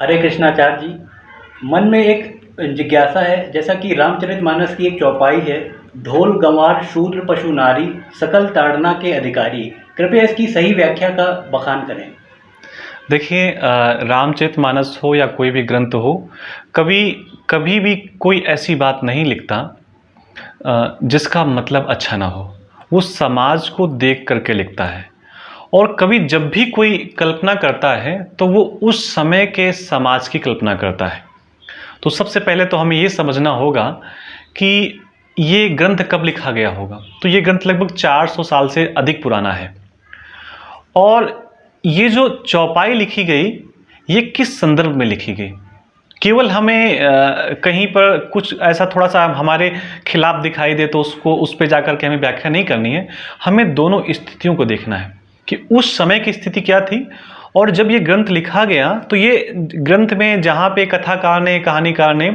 हरे कृष्णाचार्य जी। मन में एक जिज्ञासा है, जैसा कि रामचरितमानस की एक चौपाई है, ढोल गंवार शूद्र पशु नारी सकल ताड़ना के अधिकारी। कृपया इसकी सही व्याख्या का बखान करें। देखिए, रामचरितमानस हो या कोई भी ग्रंथ हो, कभी कभी भी कोई ऐसी बात नहीं लिखता जिसका मतलब अच्छा ना हो। वो समाज को देख करके लिखता है। और कभी जब भी कोई कल्पना करता है तो वो उस समय के समाज की कल्पना करता है। तो सबसे पहले तो हमें ये समझना होगा कि ये ग्रंथ कब लिखा गया होगा। तो ये ग्रंथ लगभग 400 साल से अधिक पुराना है। और ये जो चौपाई लिखी गई, ये किस संदर्भ में लिखी गई? केवल हमें कहीं पर कुछ ऐसा थोड़ा सा हमारे खिलाफ दिखाई दे तो उसको उस पे जाकर के हमें व्याख्या नहीं करनी है। हमें दोनों स्थितियों को देखना है कि उस समय की स्थिति क्या थी। और जब ये ग्रंथ लिखा गया तो ये ग्रंथ में जहाँ पे कथाकार ने, कहानीकार ने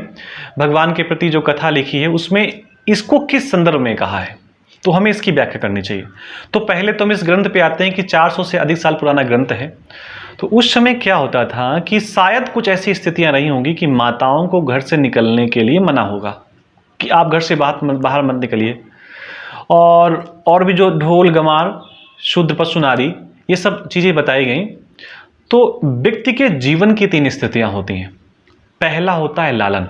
भगवान के प्रति जो कथा लिखी है उसमें इसको किस संदर्भ में कहा है, तो हमें इसकी व्याख्या करनी चाहिए। तो पहले तो हम इस ग्रंथ पे आते हैं कि 400 से अधिक साल पुराना ग्रंथ है। तो उस समय क्या होता था कि शायद कुछ ऐसी स्थितियां रही होंगी कि माताओं को घर से निकलने के लिए मना होगा कि आप घर से बाहर मत निकलिए। और भी जो ढोल गंवार शूद्र पशु नारी, ये सब चीज़ें बताई गई। तो व्यक्ति के जीवन की 3 स्थितियां होती हैं। पहला होता है लालन।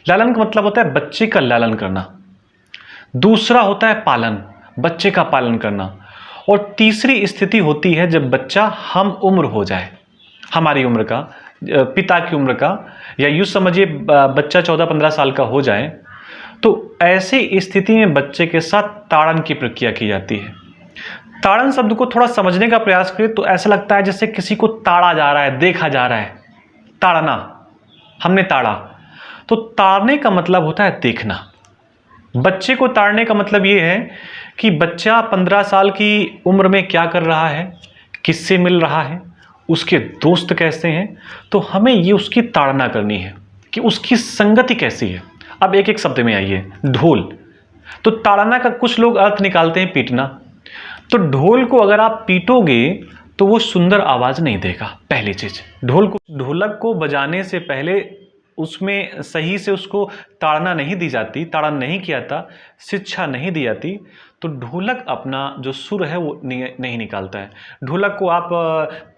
लालन का मतलब होता है बच्चे का लालन करना। दूसरा होता है पालन, बच्चे का पालन करना। और तीसरी स्थिति होती है जब बच्चा हम उम्र हो जाए, हमारी उम्र का, पिता की उम्र का, या यूँ समझिए बच्चा 14-15 साल का हो जाए। तो ऐसी स्थिति में बच्चे के साथ ताड़न की प्रक्रिया की जाती है। ताड़न शब्द को थोड़ा समझने का प्रयास करें तो ऐसा लगता है जैसे किसी को ताड़ा जा रहा है, देखा जा रहा है। ताड़ना, हमने ताड़ा। तो ताड़ने का मतलब होता है देखना। बच्चे को ताड़ने का मतलब ये है कि बच्चा 15 साल की उम्र में क्या कर रहा है, किससे मिल रहा है, उसके दोस्त कैसे हैं। तो हमें ये उसकी ताड़ना करनी है कि उसकी संगति कैसी है। अब एक एक शब्द में आइए। ढोल, तो ताड़ना का कुछ लोग अर्थ निकालते हैं पीटना। तो ढोल को अगर आप पीटोगे तो वो सुंदर आवाज़ नहीं देगा। पहली चीज़, ढोलक को बजाने से पहले उसमें सही से उसको ताड़ना नहीं दी जाती, ताड़न नहीं किया था, शिक्षा नहीं दी जाती, तो ढोलक अपना जो सुर है वो नहीं निकालता है। ढोलक को आप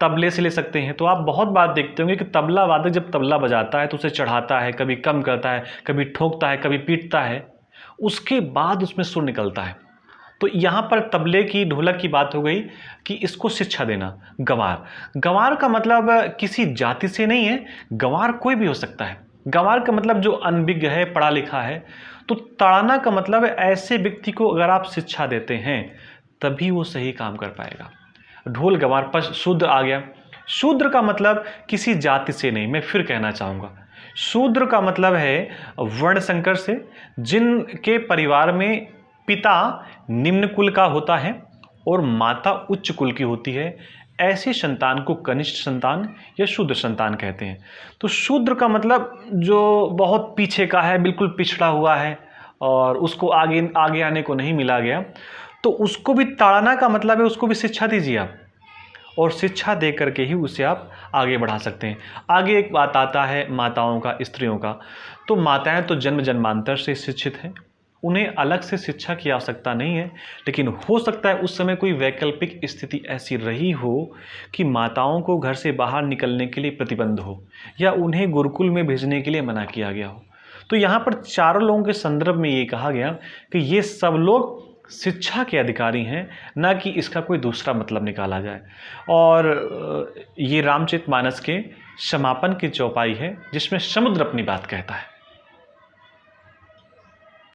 तबले से ले सकते हैं। तो आप बहुत बार देखते होंगे कि तबला वादक जब तबला बजाता है तो उसे चढ़ाता है, कभी कम करता है, कभी ठोकता है, कभी पीटता है, उसके बाद उसमें सुर निकलता है। तो यहाँ पर तबले की, ढोलक की बात हो गई कि इसको शिक्षा देना। गंवार, गंवार का मतलब किसी जाति से नहीं है, गंवार कोई भी हो सकता है। गंवार का मतलब जो अनभिज्ञ है, पढ़ा लिखा है। तो ताड़ना का मतलब है ऐसे व्यक्ति को अगर आप शिक्षा देते हैं तभी वो सही काम कर पाएगा। ढोल गंवार पर शूद्र आ गया। शूद्र का मतलब किसी जाति से नहीं, मैं फिर कहना चाहूँगा। शूद्र का मतलब है वर्ण संकर से, जिनके परिवार में पिता निम्न कुल का होता है और माता उच्च कुल की होती है। ऐसी संतान को कनिष्ठ संतान या शूद्र संतान कहते हैं। तो शूद्र का मतलब जो बहुत पीछे का है, बिल्कुल पिछड़ा हुआ है और उसको आगे आगे आने को नहीं मिला गया, तो उसको भी ताड़ना का मतलब है उसको भी शिक्षा दीजिए आप, और शिक्षा दे करके ही उसे आप आगे बढ़ा सकते हैं। आगे एक बात आता है माताओं का, स्त्रियों का। तो माताएं तो जन्म जन्मांतर से शिक्षित हैं, उन्हें अलग से शिक्षा की आवश्यकता नहीं है। लेकिन हो सकता है उस समय कोई वैकल्पिक स्थिति ऐसी रही हो कि माताओं को घर से बाहर निकलने के लिए प्रतिबंध हो या उन्हें गुरुकुल में भेजने के लिए मना किया गया हो। तो यहाँ पर चारों लोगों के संदर्भ में ये कहा गया कि ये सब लोग शिक्षा के अधिकारी हैं, ना कि इसका कोई दूसरा मतलब निकाला जाए। और ये रामचरितमानस के समापन की चौपाई है जिसमें समुद्र अपनी बात कहता है।